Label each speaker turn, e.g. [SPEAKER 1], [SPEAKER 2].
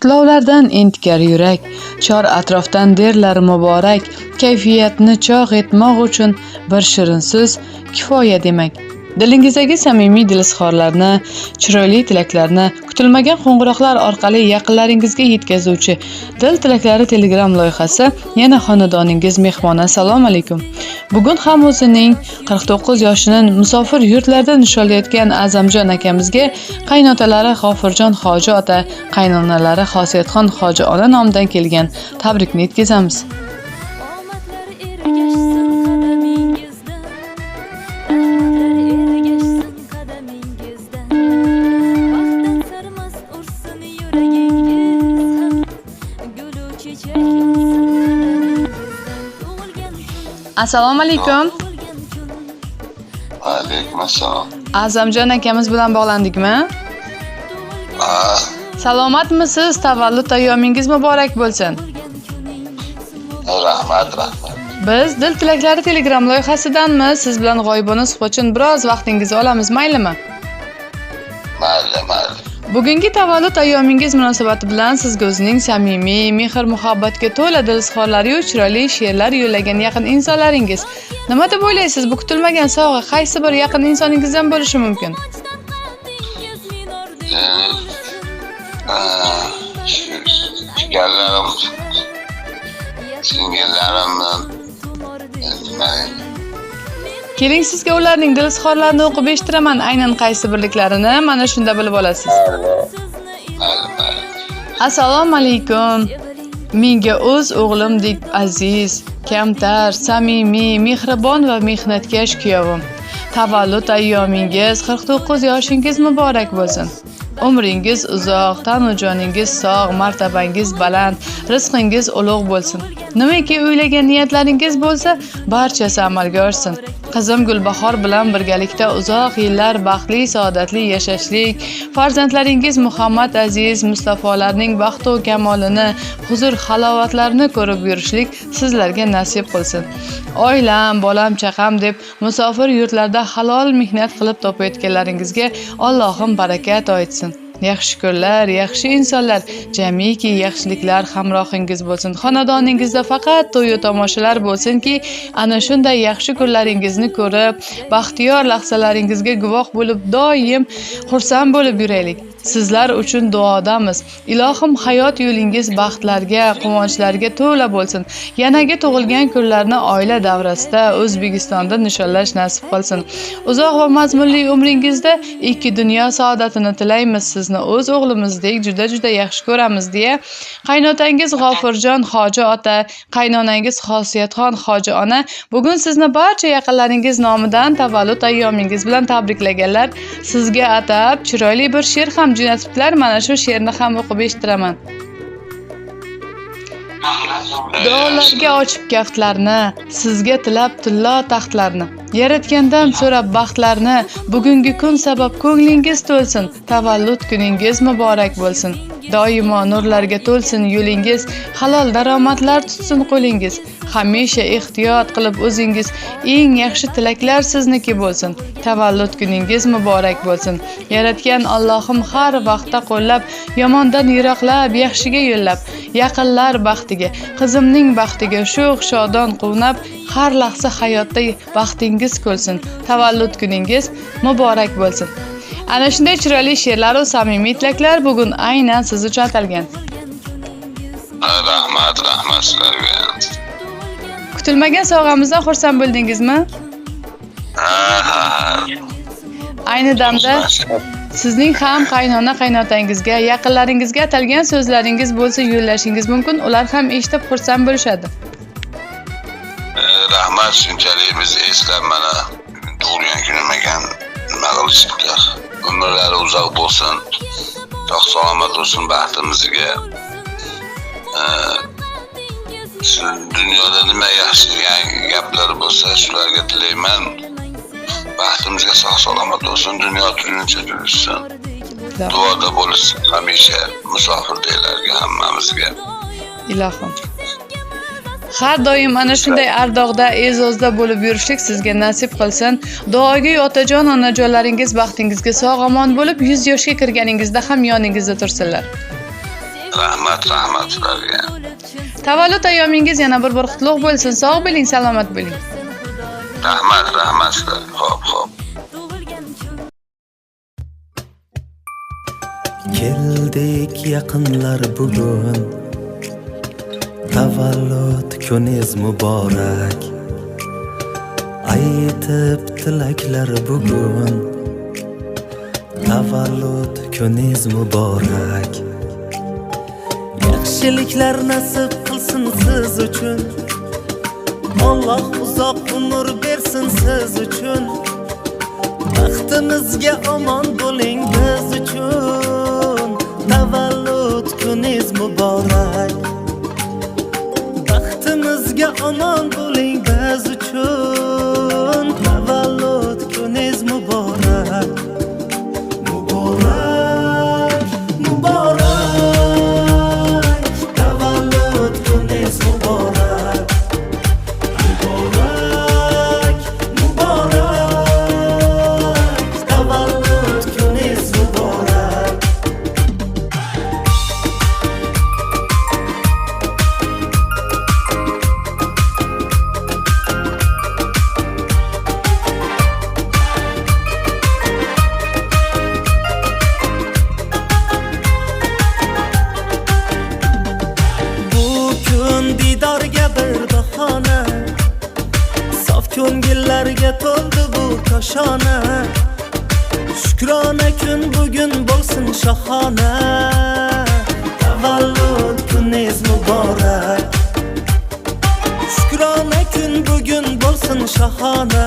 [SPEAKER 1] Qutlovlardan entikar yurak, chor atrofdan derlar muborak, kayfiyatni chog' etmoq uchun bir shirin so'z kifoya demak. Dilingizdagi samimiy dilizxorlarni, chiroyli tilaklarni kutilmagan qo'ng'iroqlar orqali yaqinlaringizga yetkazuvchi Dil tilaklari Telegram loyihasi yana xonadoningiz mehmoni. Assalomu alaykum. Bugun ham o'zining 49 yoshini musofir yurtlarda nishonlayotgan Azamjon akamizga qaynotalari G'ofurjon hoji ota, qaynonalari Xosiyatxon hoji ona nomidan kelgan tabrikni yetkazamiz. Assalomu alaykum.
[SPEAKER 2] Alaykum assalom.
[SPEAKER 1] Azamjon akamiz bilan bog'landikmi? Salomatmisiz? Tavallud ayyomingiz muborak bo'lsin.
[SPEAKER 2] Rahmat.
[SPEAKER 1] Biz Dil tilaklari Telegram loyihasidanmiz. Siz bilan g'oyibona suhbat uchun biroz vaqtingizni olamiz, maylimi?
[SPEAKER 2] Mayli.
[SPEAKER 1] Bugungi tavallud ayyomingiz munosabati bilan sizga o'zining samimiy, mehr-muhabbatga to'la dilizxorlari va chiroyli she'rlar yo'llagan yaqin insonlaringiz. Nima deb o'ylaysiz? Bu kutilmagan sovg'a qaysi bir yaqin insoningizdan bo'lishi mumkin?
[SPEAKER 2] Singillarimni
[SPEAKER 1] Keling sizga ularning dilizxorlarini o'qib eshitiraman. Aynan qaysi birliklarini mana shunda bilib olasiz.
[SPEAKER 2] mayli.
[SPEAKER 1] Assalomu alaykum. Menga o'z o'g'limdek aziz, kamtar, samimiy, mehribon va mehnatkash kuyovim. Tavallud ayyomingiz 49 yoshingiz muborak bo'lsin. Umringiz uzoq, tanu joningiz sog', martabangiz baland, rizqingiz ulug' bo'lsin. Nimaki o'ylagan niyatlaringiz bo'lsa, barchasi amalga oshsin. Qizim Gulbahor bilan birgalikda uzoq yillar baxtli, saodatli yashashlik, farzandlaringiz Muhammad Aziz, Mustafolarning baxt va kamolini, huzur halovatlarini ko'rib yurishlik sizlarga nasib qilsin. Oilam, bolam, chaqam deb musofir yurtlarda halol mehnat qilib topayotganlaringizga Allohim barakat oytsin. Yaxshi kunlar, yaxshi insonlar, jamiki yaxshiliklar hamrohingiz bo'lsin. Xonadoningizda faqat to'y va tomoshalar bo'lsinki, ana shunday yaxshi kunlaringizni ko'rib, baxtiyor lahzalaringizga guvoh bo'lib, doim xursand bo'lib yuraylik. Sizlar uchun duodamiz. Ilohim hayot yo'lingiz baxtlarga, quvonchlarga to'la bo'lsin. Yanaga tug'ilgan kunlarni oila davrasida O'zbekistonda nishonlash nasib qilsin. Uzoq va mazmunli umringizda ikki dunyo saodatini tilaymiz. Sizni o'z o'g'limizdek juda yaxshi ko'ramiz deya qaynotangiz G'ofurjon hoji ota, qaynonangiz Xosiyatxon hoji ona bugun sizni barcha yaqinlaringiz nomidan tavallud ayyomingiz bilan tabriklaganlar. Sizga atab chiroyli bir she'r ham jo'natibdilar. Mana shu she'rni ham o'qib eshitiraman. Duolarga ochib kaftlarni, sizga tilab tillo taxtlarni, yaratgandan so'rab baxtlarni, bugungi kun sabab ko'nglingiz to'lsin, tavallud kuningiz muborak bo'lsin. Doimo nurlarga to'lsin yo'lingiz, halol daromadlar tutsin qo'lingiz. Hamisha ehtiyot qilib o'zingiz, eng yaxshi tilaklar sizniki bo'lsin. Tavallud kuningiz muborak bo'lsin. Yaratgan Allohim har vaqtda qo'llab, yomondan yiroqlab, yaxshiga yo'llab, yaqinlar baxtiga, qizimning baxtiga sho'x shodon quvnab, har lahza hayotda baxtingiz ko'lsin. Tavallud kuningiz muborak bo'lsin. Ana shunday chiroyli she'rlar va samimiy tilaklar bugun aynan siz uchun atalgan.
[SPEAKER 2] Rahmat sizlarga.
[SPEAKER 1] Kutilmagan sovg'amizdan xursand bo'ldingizmi? Ayni damda sizning ham qaynotangizga, yaqinlaringizga atalgan so'zlaringiz bo'lsa yo'llashingiz mumkin. Ular ham eshitib xursand bo'lishadi.
[SPEAKER 2] Rahmat, shunchalik bizni eslab mana tug'ilgan kunimga nima qilishibdilar. Umrlari uzoq bo'lsin, sog' salomat bo'lsin baxtimizga. Dunyoda nima yaxshi gaplar bo'lsa, shularga tilayman. Baxtimizga sog' salomat bo'lsin, dunyo turincha turishsin. Duoda bo'lsin hamisha musofirlarga hammamizga.
[SPEAKER 1] Ilohim. Har doim ana shunday ardog'da, e'zozda bo'lib yurishlik sizga nasib qilsin. Duoga otajon, onajonlaringiz baxtingizga sog'-omon bo'lib, 100 yoshga kirganingizda ham yoningizda tursinlar.
[SPEAKER 2] Rahmat sizlarga.
[SPEAKER 1] Tavallud ayyomingiz yana bir qutlug' bo'lsin. Sog' bo'ling, salomat bo'ling.
[SPEAKER 2] Rahmat sizlarga. Xo'p.
[SPEAKER 3] Keldik yaqinlar bugun, tavallud kuningiz muborak. Aytib tilaklar bugun, tavallud kuningiz muborak. Yaxshiliklar nasib qilsin siz uchun, Alloh uzoq umr bersin siz uchun. Baxtimizga omon bo'ling biz uchun, tavallud kuningiz muborak. Baxtimizga omon bo'ling biz uchun, tavallud kuningiz muborak. Muborak, muborak, tavallud kuningiz muborak. Muborak, muborak, tavallud kuningiz muborak. Bu kun didorga bir bahona, sof ko'ngillarga to'ldi bu koshona. Shukrona kun bugun bo'lsin shohona, tavallud kuningiz muborak. Shukrona kun bugun bo'lsin shohona.